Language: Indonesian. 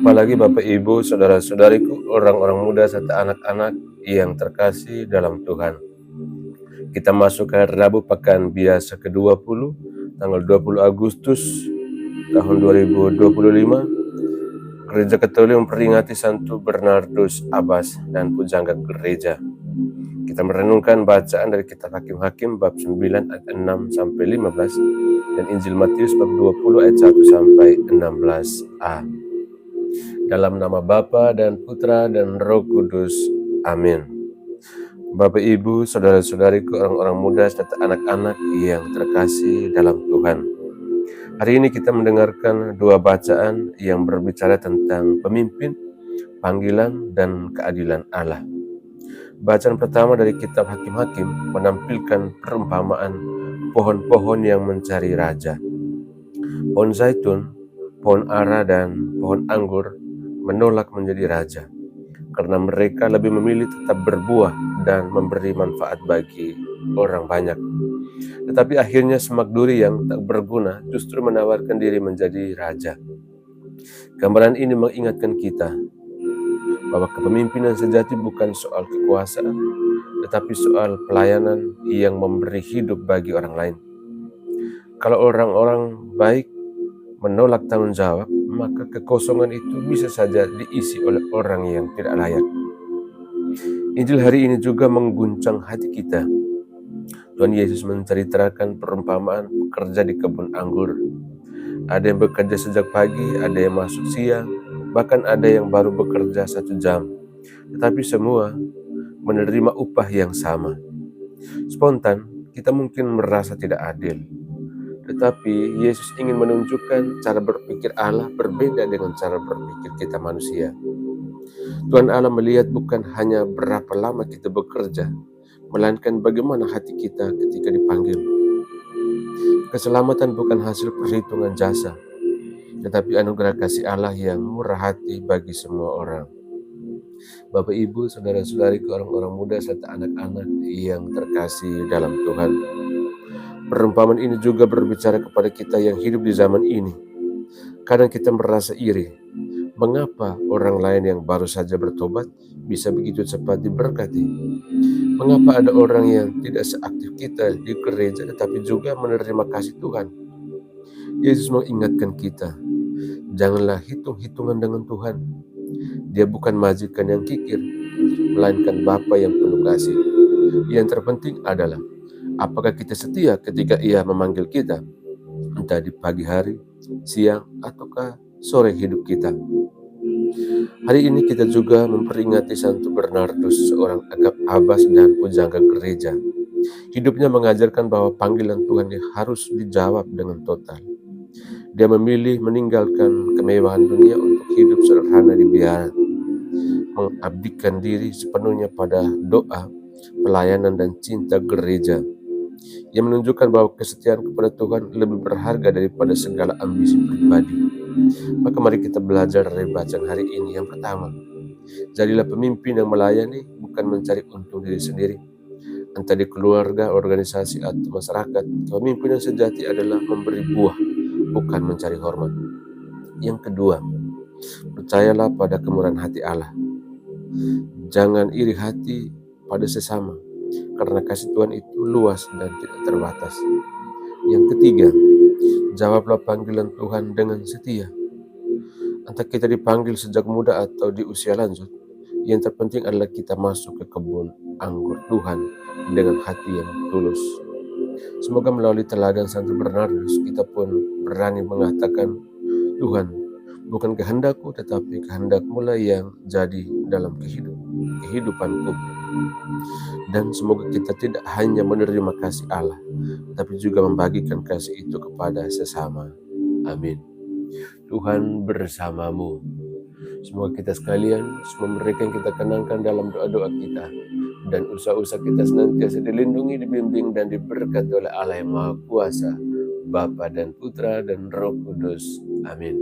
Apalagi Bapak Ibu, saudara-saudariku, orang-orang muda serta anak-anak yang terkasih dalam Tuhan. Kita masuk ke Rabu Pekan Biasa ke-20, tanggal 20 Agustus tahun 2025. Gereja Katolik memperingati Santo Bernardus Abbas dan Pujangga Gereja. Kita merenungkan bacaan dari kitab Hakim-Hakim bab 9 ayat 6 sampai 15 dan Injil Matius bab 20 ayat 1 sampai 16a. Dalam nama Bapa dan Putra dan Roh Kudus. Amin. Bapak Ibu, saudara-saudariku, orang-orang muda serta anak-anak yang terkasih dalam Tuhan. Hari ini kita mendengarkan dua bacaan yang berbicara tentang pemimpin, panggilan, dan keadilan Allah. Bacaan pertama dari kitab Hakim-Hakim menampilkan perumpamaan pohon-pohon yang mencari raja. Pohon zaitun, pohon ara, dan pohon anggur menolak menjadi raja karena mereka lebih memilih tetap berbuah dan memberi manfaat bagi orang banyak. Tetapi akhirnya semak duri yang tak berguna justru menawarkan diri menjadi raja. Gambaran ini mengingatkan kita bahwa kepemimpinan sejati bukan soal kekuasaan, tetapi soal pelayanan yang memberi hidup bagi orang lain. Kalau orang-orang baik menolak tanggung jawab, maka kekosongan itu bisa saja diisi oleh orang yang tidak layak. Injil hari ini juga mengguncang hati kita. Tuhan Yesus menceritakan perumpamaan pekerja di kebun anggur. Ada yang bekerja sejak pagi, ada yang masuk siang, bahkan ada yang baru bekerja 1 jam. Tetapi semua menerima upah yang sama. Spontan, kita mungkin merasa tidak adil. Tetapi Yesus ingin menunjukkan cara berpikir Allah berbeda dengan cara berpikir kita manusia. Tuhan Allah melihat bukan hanya berapa lama kita bekerja, melainkan bagaimana hati kita ketika dipanggil. Keselamatan bukan hasil perhitungan jasa, tetapi anugerah kasih Allah yang murah hati bagi semua orang. Bapak Ibu, saudara-saudariku, orang-orang muda serta anak-anak yang terkasih dalam Tuhan. Perumpamaan ini juga berbicara kepada kita yang hidup di zaman ini. Kadang kita merasa iri. Mengapa orang lain yang baru saja bertobat bisa begitu cepat diberkati? Mengapa ada orang yang tidak seaktif kita di gereja tetapi juga menerima kasih Tuhan? Yesus mengingatkan kita, janganlah hitung-hitungan dengan Tuhan. Dia bukan majikan yang kikir, melainkan Bapa yang penuh kasih. Yang terpenting adalah apakah kita setia ketika Ia memanggil kita, entah di pagi hari, siang, ataukah sore hidup kita. Hari ini kita juga memperingati Santo Bernardus, seorang abbas dan pujangga gereja. Hidupnya mengajarkan bahwa panggilan Tuhan harus dijawab dengan total. Dia memilih meninggalkan kemewahan dunia untuk hidup sederhana di biara, mengabdikan diri sepenuhnya pada doa, pelayanan, dan cinta gereja. Ia menunjukkan bahwa kesetiaan kepada Tuhan lebih berharga daripada segala ambisi pribadi. Maka mari kita belajar dari bacaan hari ini. Yang pertama, jadilah pemimpin yang melayani, bukan mencari untung diri sendiri. Entah di keluarga, organisasi, atau masyarakat, pemimpinan sejati adalah memberi buah, bukan mencari hormat. Yang kedua, percayalah pada kemurahan hati Allah. Jangan iri hati pada sesama, karena kasih Tuhan itu luas dan tidak terbatas. Yang ketiga, jawablah panggilan Tuhan dengan setia. Entah kita dipanggil sejak muda atau di usia lanjut, yang terpenting adalah kita masuk ke kebun anggur Tuhan dengan hati yang tulus. Semoga melalui teladan Santo Bernardus kita pun berani mengatakan, Tuhan, bukan kehendakku tetapi kehendak-Mu lah yang jadi dalam kehidupanku. Dan semoga kita tidak hanya menerima kasih Allah, tapi juga membagikan kasih itu kepada sesama. Amin. Tuhan bersamamu. Semoga kita sekalian, semua mereka yang kita kenangkan dalam doa-doa kita, dan usaha-usaha kita senantiasa dilindungi, dibimbing, dan diberkati oleh Allah yang Maha Kuasa, Bapa dan Putra dan Roh Kudus. Amin.